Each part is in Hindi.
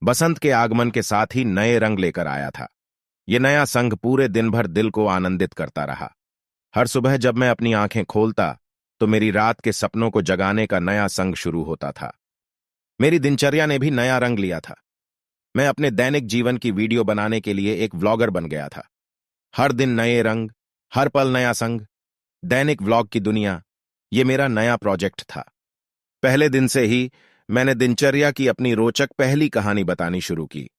बसंत के आगमन के साथ ही नए रंग लेकर आया था। ये नया संग पूरे दिन भर दिल को आनंदित करता रहा। हर सुबह जब मैं अपनी आंखें खोलता तो मेरी रात के सपनों को जगाने का नया संग शुरू होता था। मेरी दिनचर्या ने भी नया रंग लिया था। मैं अपने दैनिक जीवन की वीडियो बनाने के लिए एक व्लॉगर बन गया था। हर दिन नए रंग, हर पल नया संग, दैनिक व्लॉग की दुनिया, ये मेरा नया प्रोजेक्ट था। पहले दिन से ही मैंने दिनचर्या की अपनी रोचक पहली कहानी बतानी शुरू की।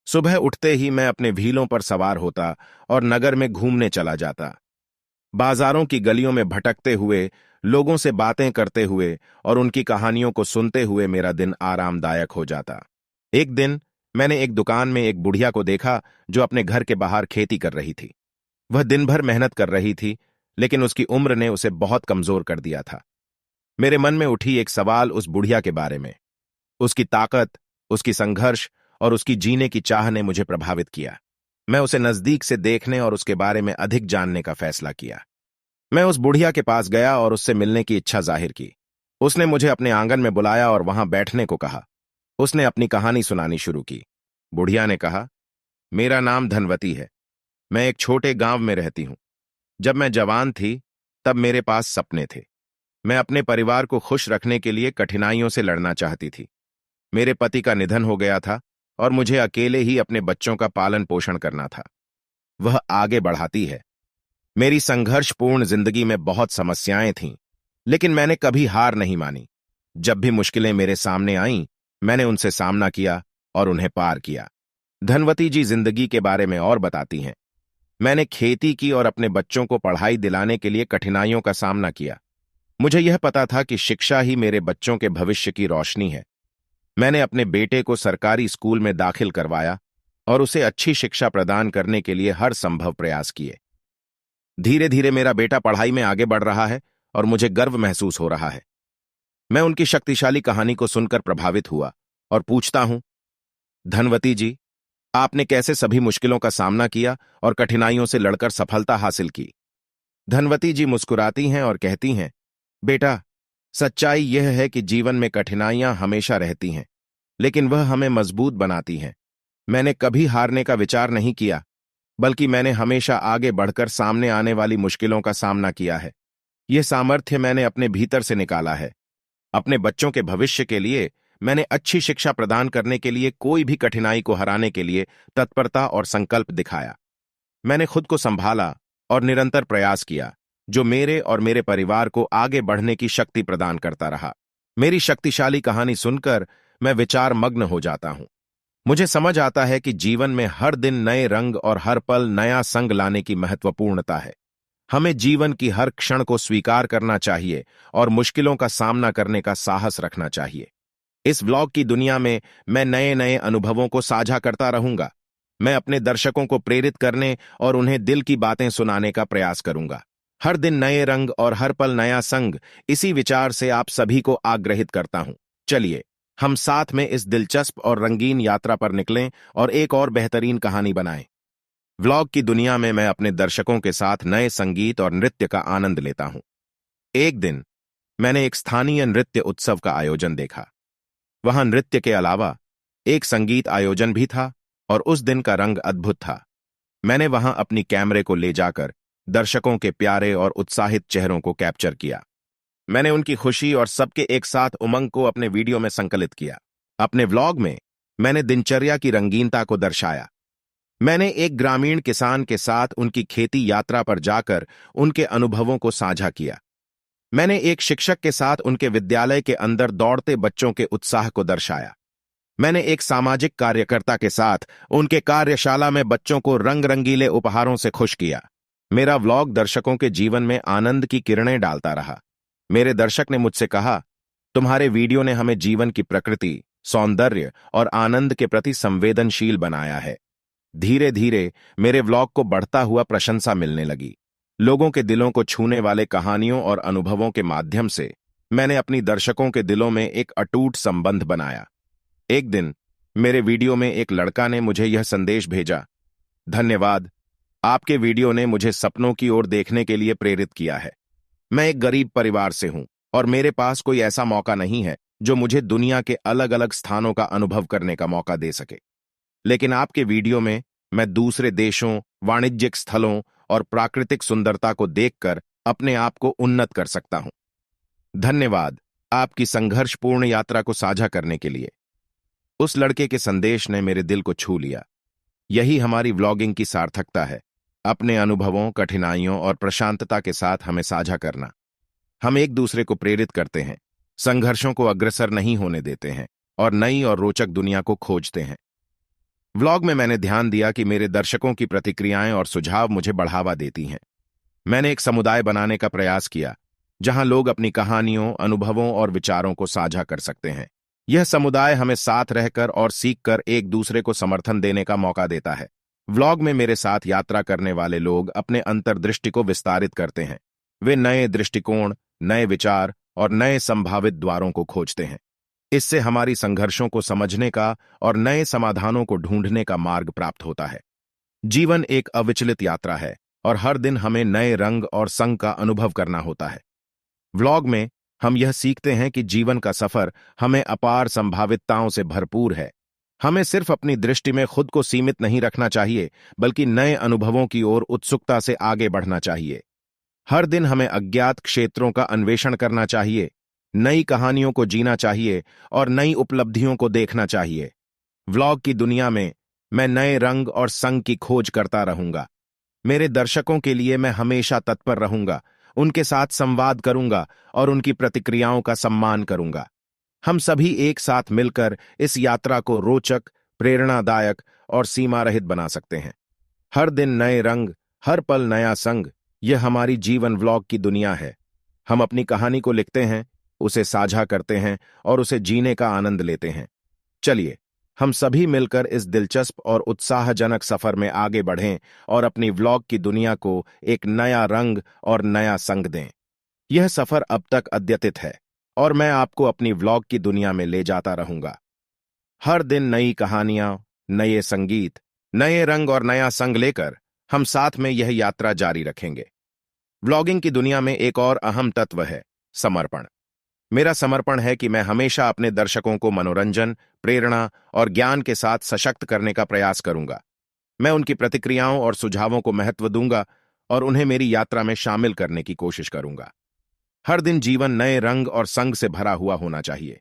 सुबह उठते ही मैं अपने व्हीलों पर सवार होता और नगर में घूमने चला जाता। बाजारों की गलियों में भटकते हुए, लोगों से बातें करते हुए और उनकी कहानियों को सुनते हुए मेरा दिन आरामदायक हो जाता। एक दिन मैंने एक दुकान में एक बुढ़िया को देखा जो अपने घर के बाहर खेती कर रही थी। वह दिन भर मेहनत कर रही थी, लेकिन उसकी उम्र ने उसे बहुत कमजोर कर दिया था। मेरे मन में उठी एक सवाल उस बुढ़िया के बारे में। उसकी ताकत, उसकी संघर्ष और उसकी जीने की चाह ने मुझे प्रभावित किया। मैं उसे नजदीक से देखने और उसके बारे में अधिक जानने का फैसला किया। मैं उस बुढ़िया के पास गया और उससे मिलने की इच्छा जाहिर की। उसने मुझे अपने आंगन में बुलाया और वहां बैठने को कहा। उसने अपनी कहानी सुनानी शुरू की। बुढ़िया ने कहा, मेरा नाम धनवती है। मैं एक छोटे गांव में रहती हूं। जब मैं जवान थी तब मेरे पास सपने थे। मैं अपने परिवार को खुश रखने के लिए कठिनाइयों से लड़ना चाहती थी। मेरे पति का निधन हो गया था और मुझे अकेले ही अपने बच्चों का पालन पोषण करना था। वह आगे बढ़ाती है। मेरी संघर्षपूर्ण जिंदगी में बहुत समस्याएं थीं, लेकिन मैंने कभी हार नहीं मानी। जब भी मुश्किलें मेरे सामने आईं, मैंने उनसे सामना किया और उन्हें पार किया। धनवती जी जिंदगी के बारे में और बताती हैं। मैंने खेती की और अपने बच्चों को पढ़ाई दिलाने के लिए कठिनाइयों का सामना किया। मुझे यह पता था कि शिक्षा ही मेरे बच्चों के भविष्य की रोशनी है। मैंने अपने बेटे को सरकारी स्कूल में दाखिल करवाया और उसे अच्छी शिक्षा प्रदान करने के लिए हर संभव प्रयास किए। धीरे धीरे मेरा बेटा पढ़ाई में आगे बढ़ रहा है और मुझे गर्व महसूस हो रहा है। मैं उनकी शक्तिशाली कहानी को सुनकर प्रभावित हुआ और पूछता हूं, धनवती जी, आपने कैसे सभी मुश्किलों का सामना किया और कठिनाइयों से लड़कर सफलता हासिल की? धनवती जी मुस्कुराती हैं और कहती हैं, बेटा, सच्चाई यह है कि जीवन में कठिनाइयां हमेशा रहती हैं, लेकिन वह हमें मजबूत बनाती हैं। मैंने कभी हारने का विचार नहीं किया, बल्कि मैंने हमेशा आगे बढ़कर सामने आने वाली मुश्किलों का सामना किया है। यह सामर्थ्य मैंने अपने भीतर से निकाला है। अपने बच्चों के भविष्य के लिए मैंने अच्छी शिक्षा प्रदान करने के लिए कोई भी कठिनाई को हराने के लिए तत्परता और संकल्प दिखाया। मैंने खुद को संभाला और निरंतर प्रयास किया, जो मेरे और मेरे परिवार को आगे बढ़ने की शक्ति प्रदान करता रहा। मेरी शक्तिशाली कहानी सुनकर मैं विचार मग्न हो जाता हूं। मुझे समझ आता है कि जीवन में हर दिन नए रंग और हर पल नया संग लाने की महत्वपूर्णता है। हमें जीवन की हर क्षण को स्वीकार करना चाहिए और मुश्किलों का सामना करने का साहस रखना चाहिए। इस व्लॉग की दुनिया में मैं नए नए अनुभवों को साझा करता रहूंगा। मैं अपने दर्शकों को प्रेरित करने और उन्हें दिल की बातें सुनाने का प्रयास करूंगा। हर दिन नए रंग और हर पल नया संग, इसी विचार से आप सभी को आग्रहित करता हूं। चलिए, हम साथ में इस दिलचस्प और रंगीन यात्रा पर निकलें और एक और बेहतरीन कहानी बनाएं। व्लॉग की दुनिया में मैं अपने दर्शकों के साथ नए संगीत और नृत्य का आनंद लेता हूं। एक दिन मैंने एक स्थानीय नृत्य उत्सव का आयोजन देखा। वहां नृत्य के अलावा एक संगीत आयोजन भी था और उस दिन का रंग अद्भुत था। मैंने वहां अपनी कैमरे को ले जाकर दर्शकों के प्यारे और उत्साहित चेहरों को कैप्चर किया। मैंने उनकी खुशी और सबके एक साथ उमंग को अपने वीडियो में संकलित किया। अपने व्लॉग में मैंने दिनचर्या की रंगीनता को दर्शाया। मैंने एक ग्रामीण किसान के साथ उनकी खेती यात्रा पर जाकर उनके अनुभवों को साझा किया। मैंने एक शिक्षक के साथ उनके विद्यालय के अंदर दौड़ते बच्चों के उत्साह को दर्शाया। मैंने एक सामाजिक कार्यकर्ता के साथ उनके कार्यशाला में बच्चों को रंग रंगीले उपहारों से खुश किया। मेरा व्लॉग दर्शकों के जीवन में आनंद की किरणें डालता रहा। मेरे दर्शक ने मुझसे कहा, तुम्हारे वीडियो ने हमें जीवन की प्रकृति, सौंदर्य और आनंद के प्रति संवेदनशील बनाया है। धीरे धीरे मेरे व्लॉग को बढ़ता हुआ प्रशंसा मिलने लगी। लोगों के दिलों को छूने वाले कहानियों और अनुभवों के माध्यम से मैंने अपनी दर्शकों के दिलों में एक अटूट संबंध बनाया। एक दिन मेरे वीडियो में एक लड़का ने मुझे यह संदेश भेजा, धन्यवाद, आपके वीडियो ने मुझे सपनों की ओर देखने के लिए प्रेरित किया है। मैं एक गरीब परिवार से हूं और मेरे पास कोई ऐसा मौका नहीं है जो मुझे दुनिया के अलग अलग स्थानों का अनुभव करने का मौका दे सके। लेकिन आपके वीडियो में मैं दूसरे देशों, वाणिज्यिक स्थलों और प्राकृतिक सुंदरता को देखकर अपने आप को उन्नत कर सकता हूं। धन्यवाद आपकी संघर्षपूर्ण यात्रा को साझा करने के लिए। उस लड़के के संदेश ने मेरे दिल को छू लिया। यही हमारी व्लॉगिंग की सार्थकता है, अपने अनुभवों, कठिनाइयों और प्रशांतता के साथ हमें साझा करना। हम एक दूसरे को प्रेरित करते हैं, संघर्षों को अग्रसर नहीं होने देते हैं और नई और रोचक दुनिया को खोजते हैं। व्लॉग में मैंने ध्यान दिया कि मेरे दर्शकों की प्रतिक्रियाएं और सुझाव मुझे बढ़ावा देती हैं। मैंने एक समुदाय बनाने का प्रयास किया, जहां लोग अपनी कहानियों, अनुभवों और विचारों को साझा कर सकते हैं। यह समुदाय हमें साथ रहकर और सीखकर एक दूसरे को समर्थन देने का मौका देता है। व्लॉग में मेरे साथ यात्रा करने वाले लोग अपने अंतर्दृष्टि को विस्तारित करते हैं। वे नए दृष्टिकोण, नए विचार और नए संभावित द्वारों को खोजते हैं। इससे हमारी संघर्षों को समझने का और नए समाधानों को ढूंढने का मार्ग प्राप्त होता है। जीवन एक अविचलित यात्रा है और हर दिन हमें नए रंग और संग का अनुभव करना होता है। व्लॉग में हम यह सीखते हैं कि जीवन का सफर हमें अपार संभावितताओं से भरपूर है। हमें सिर्फ अपनी दृष्टि में खुद को सीमित नहीं रखना चाहिए, बल्कि नए अनुभवों की ओर उत्सुकता से आगे बढ़ना चाहिए। हर दिन हमें अज्ञात क्षेत्रों का अन्वेषण करना चाहिए, नई कहानियों को जीना चाहिए और नई उपलब्धियों को देखना चाहिए। व्लॉग की दुनिया में मैं नए रंग और संग की खोज करता रहूंगा। मेरे दर्शकों के लिए मैं हमेशा तत्पर रहूंगा, उनके साथ संवाद करूंगा और उनकी प्रतिक्रियाओं का सम्मान करूंगा। हम सभी एक साथ मिलकर इस यात्रा को रोचक, प्रेरणादायक और सीमारहित बना सकते हैं। हर दिन नए रंग, हर पल नया संग, यह हमारी जीवन व्लॉग की दुनिया है। हम अपनी कहानी को लिखते हैं, उसे साझा करते हैं और उसे जीने का आनंद लेते हैं। चलिए, हम सभी मिलकर इस दिलचस्प और उत्साहजनक सफर में आगे बढ़ें और अपनी व्लॉग की दुनिया को एक नया रंग और नया संग दें। यह सफर अब तक अद्यतित है और मैं आपको अपनी व्लॉग की दुनिया में ले जाता रहूंगा। हर दिन नई कहानियां, नए संगीत, नए रंग और नया संग लेकर हम साथ में यह यात्रा जारी रखेंगे। व्लॉगिंग की दुनिया में एक और अहम तत्व है समर्पण। मेरा समर्पण है कि मैं हमेशा अपने दर्शकों को मनोरंजन, प्रेरणा और ज्ञान के साथ सशक्त करने का प्रयास करूंगा। मैं उनकी प्रतिक्रियाओं और सुझावों को महत्व दूंगा और उन्हें मेरी यात्रा में शामिल करने की कोशिश करूंगा। हर दिन जीवन नए रंग और संग से भरा हुआ होना चाहिए।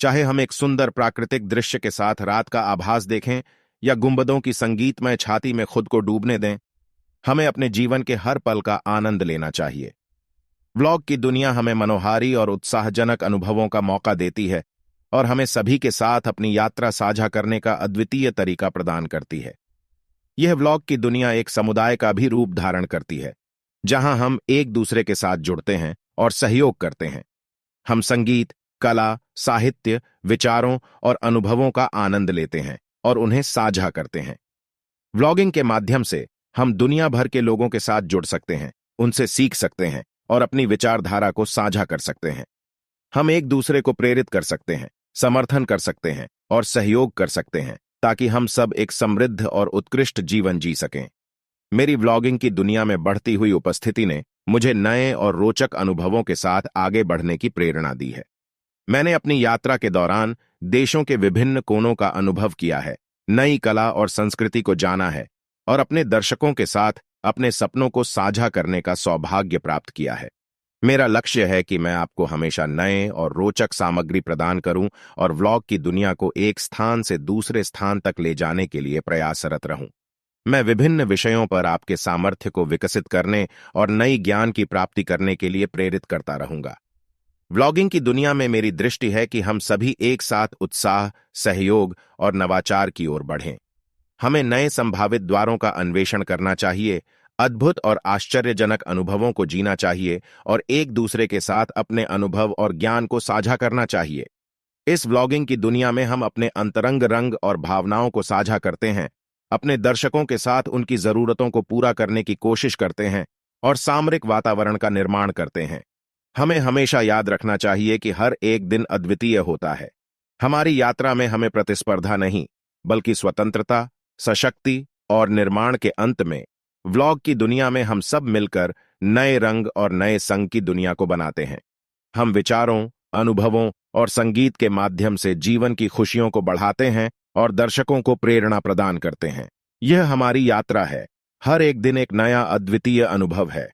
चाहे हम एक सुंदर प्राकृतिक दृश्य के साथ रात का आभास देखें या गुंबदों की संगीतमय छाती में खुद को डूबने दें, हमें अपने जीवन के हर पल का आनंद लेना चाहिए। व्लॉग की दुनिया हमें मनोहारी और उत्साहजनक अनुभवों का मौका देती है और हमें सभी के साथ अपनी यात्रा साझा करने का अद्वितीय तरीका प्रदान करती है। यह व्लॉग की दुनिया एक समुदाय का भी रूप धारण करती है, जहां हम एक दूसरे के साथ जुड़ते हैं और सहयोग करते हैं। हम संगीत, कला, साहित्य, विचारों और अनुभवों का आनंद लेते हैं और उन्हें साझा करते हैं। व्लॉगिंग के माध्यम से हम दुनिया भर के लोगों के साथ जुड़ सकते हैं, उनसे सीख सकते हैं और अपनी विचारधारा को साझा कर सकते हैं। हम एक दूसरे को प्रेरित कर सकते हैं, समर्थन कर सकते हैं और सहयोग कर सकते हैं, ताकि हम सब एक समृद्ध और उत्कृष्ट जीवन जी सकें। मेरी व्लॉगिंग की दुनिया में बढ़ती हुई उपस्थिति ने मुझे नए और रोचक अनुभवों के साथ आगे बढ़ने की प्रेरणा दी है। मैंने अपनी यात्रा के दौरान देशों के विभिन्न कोनों का अनुभव किया है, नई कला और संस्कृति को जाना है और अपने दर्शकों के साथ अपने सपनों को साझा करने का सौभाग्य प्राप्त किया है। मेरा लक्ष्य है कि मैं आपको हमेशा नए और रोचक सामग्री प्रदान करूं और व्लॉग की दुनिया को एक स्थान से दूसरे स्थान तक ले जाने के लिए प्रयासरत रहूं। मैं विभिन्न विषयों पर आपके सामर्थ्य को विकसित करने और नई ज्ञान की प्राप्ति करने के लिए प्रेरित करता रहूंगा। व्लॉगिंग की दुनिया में मेरी दृष्टि है कि हम सभी एक साथ उत्साह, सहयोग और नवाचार की ओर बढ़ें। हमें नए संभावित द्वारों का अन्वेषण करना चाहिए, अद्भुत और आश्चर्यजनक अनुभवों को जीना चाहिए और एक दूसरे के साथ अपने अनुभव और ज्ञान को साझा करना चाहिए। इस व्लॉगिंग की दुनिया में हम अपने अंतरंग रंग और भावनाओं को साझा करते हैं, अपने दर्शकों के साथ उनकी जरूरतों को पूरा करने की कोशिश करते हैं और सामरिक वातावरण का निर्माण करते हैं। हमें हमेशा याद रखना चाहिए कि हर एक दिन अद्वितीय होता है। हमारी यात्रा में हमें प्रतिस्पर्धा नहीं, बल्कि स्वतंत्रता, सशक्ति और निर्माण के अंत में व्लॉग की दुनिया में हम सब मिलकर नए रंग और नए संग की दुनिया को बनाते हैं। हम विचारों, अनुभवों और संगीत के माध्यम से जीवन की खुशियों को बढ़ाते हैं और दर्शकों को प्रेरणा प्रदान करते हैं। यह हमारी यात्रा है। हर एक दिन एक नया अद्वितीय अनुभव है।